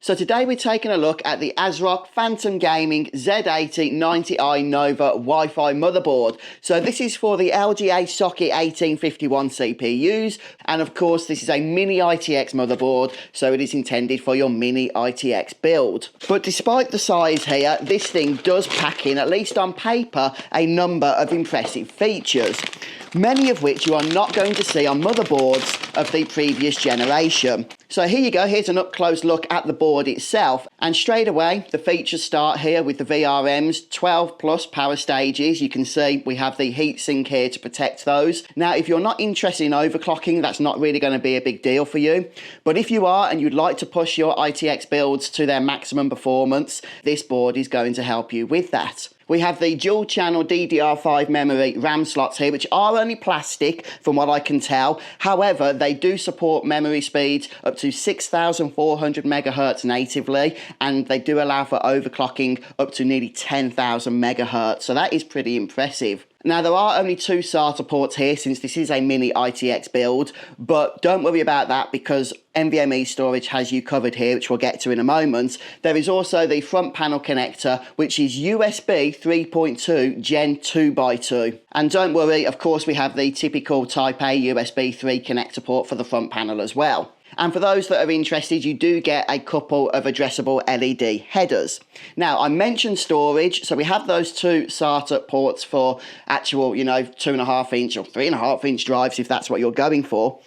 So today we're taking a look at the ASRock Phantom Gaming Z8090i Nova Wi-Fi motherboard. So this is for the LGA Socket 1851 CPUs, and of course this is a mini ITX motherboard, so it is intended for your mini ITX build. But despite the size here, this thing does pack in, at least on paper, a number of impressive features, many of which you are not going to see on motherboards of the previous generation. So here you go, here's an up-close look at the board itself, and straight away the features start here with the VRMs, 12 plus power stages. You can see we have the heatsink here to protect those. Now if you're not interested in overclocking, that's not really going to be a big deal for you, but if you are and you'd like to push your ITX builds to their maximum performance, this board is going to help you with that. We have the dual channel DDR5 memory RAM slots here, which are only plastic from what I can tell. However, they do support memory speeds up to 6,400 megahertz natively, and they do allow for overclocking up to nearly 10,000 megahertz. So that is pretty impressive. Now there are only 2 SATA ports here since this is a mini ITX build, but don't worry about that because NVMe storage has you covered here, which we'll get to in a moment. There is also the front panel connector, which is USB 3.2 Gen 2x2. And don't worry, of course we have the typical Type A USB 3 connector port for the front panel as well. And for those that are interested, you do get a couple of addressable LED headers. Now, I mentioned storage, so we have those 2 SATA ports for actual, 2.5 inch or 3.5 inch drives if that's what you're going for.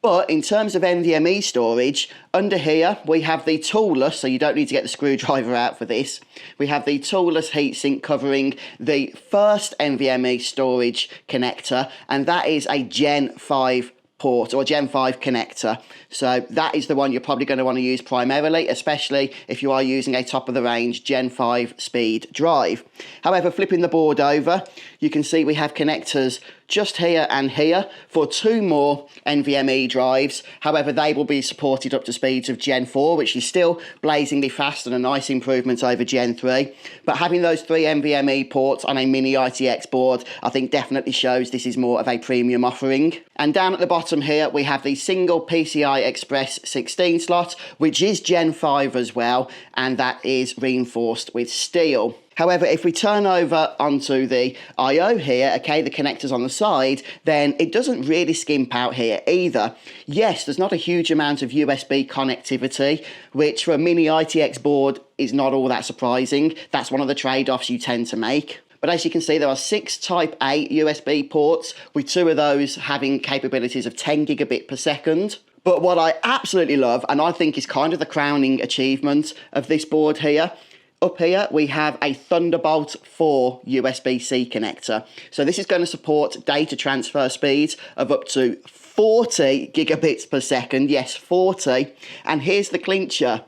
But in terms of NVMe storage, under here we have the toolless, so you don't need to get the screwdriver out for this. We have the toolless heatsink covering the first NVMe storage connector, and that is a Gen 5 port or Gen 5 connector. So that is the one you're probably going to want to use primarily, especially if you are using a top of the range Gen 5 speed drive. However, flipping the board over, you can see we have connectors just here and here for 2 more NVMe drives. However, they will be supported up to speeds of Gen 4, which is still blazingly fast and a nice improvement over Gen 3. But having those 3 NVMe ports on a mini ITX board, I think definitely shows this is more of a premium offering. And down at the bottom here, we have the single PCI Express 16 slot, which is Gen 5 as well, and that is reinforced with steel. However, if we turn over onto the I/O here, okay, the connectors on the side, then it doesn't really skimp out here either. Yes, there's not a huge amount of USB connectivity, which for a mini ITX board is not all that surprising. That's one of the trade-offs you tend to make. But as you can see, there are 6 Type A USB ports, with 2 of those having capabilities of 10 gigabit per second. But what I absolutely love, and I think is kind of the crowning achievement of this board here, up here we have a Thunderbolt 4 USB-C connector. So this is going to support data transfer speeds of up to 40 gigabits per second. Yes, 40. And here's the clincher.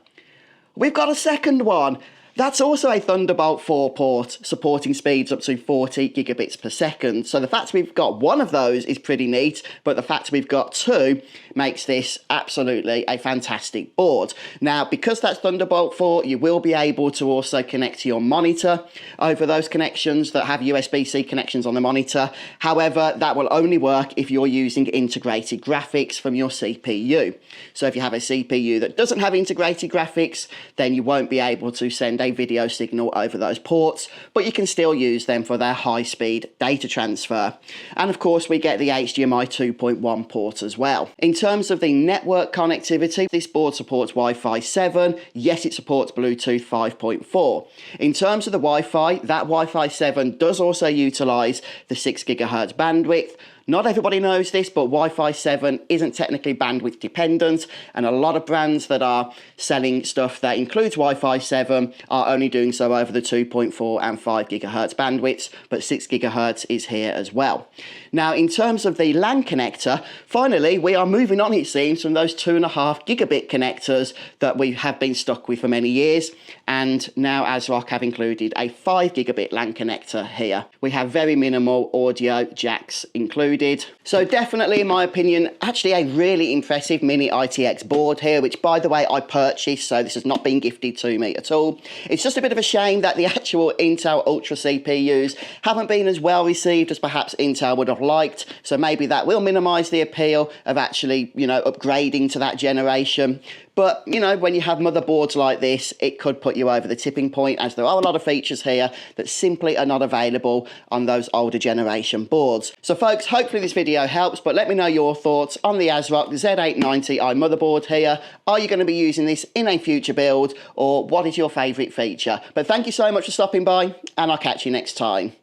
We've got a second one. That's also a Thunderbolt 4 port supporting speeds up to 40 gigabits per second. So the fact we've got one of those is pretty neat, but the fact we've got 2 makes this absolutely a fantastic board. Now, because that's Thunderbolt 4, you will be able to also connect to your monitor over those connections that have USB-C connections on the monitor. However, that will only work if you're using integrated graphics from your CPU. So if you have a CPU that doesn't have integrated graphics, then you won't be able to send a video signal over those ports, but you can still use them for their high-speed data transfer. And of course, we get the HDMI 2.1 port as well. In terms of the network connectivity, this board supports Wi-Fi 7. Yes, it supports Bluetooth 5.4. In terms of the Wi-Fi, that Wi-Fi 7 does also utilize the 6 gigahertz bandwidth. Not everybody knows this, but Wi-Fi 7 isn't technically bandwidth dependent, and a lot of brands that are selling stuff that includes Wi-Fi 7 are only doing so over the 2.4 and 5 gigahertz bandwidths, but 6 gigahertz is here as well. Now, in terms of the LAN connector, finally, we are moving on, it seems, from those 2.5 gigabit connectors that we have been stuck with for many years, and now ASRock have included a 5 gigabit LAN connector here. We have very minimal audio jacks included. So definitely, in my opinion, actually a really impressive mini ITX board here, which, by the way, I purchased, so this has not been gifted to me at all. It's just a bit of a shame that the actual Intel Ultra CPUs haven't been as well received as perhaps Intel would have liked. So maybe that will minimize the appeal of actually, you know, upgrading to that generation. But, you know, when you have motherboards like this, it could put you over the tipping point, as there are a lot of features here that simply are not available on those older generation boards. So folks, hopefully this video helps, but let me know your thoughts on the ASRock Z890i motherboard here. Are you going to be using this in a future build, or what is your favourite feature? But thank you so much for stopping by, and I'll catch you next time.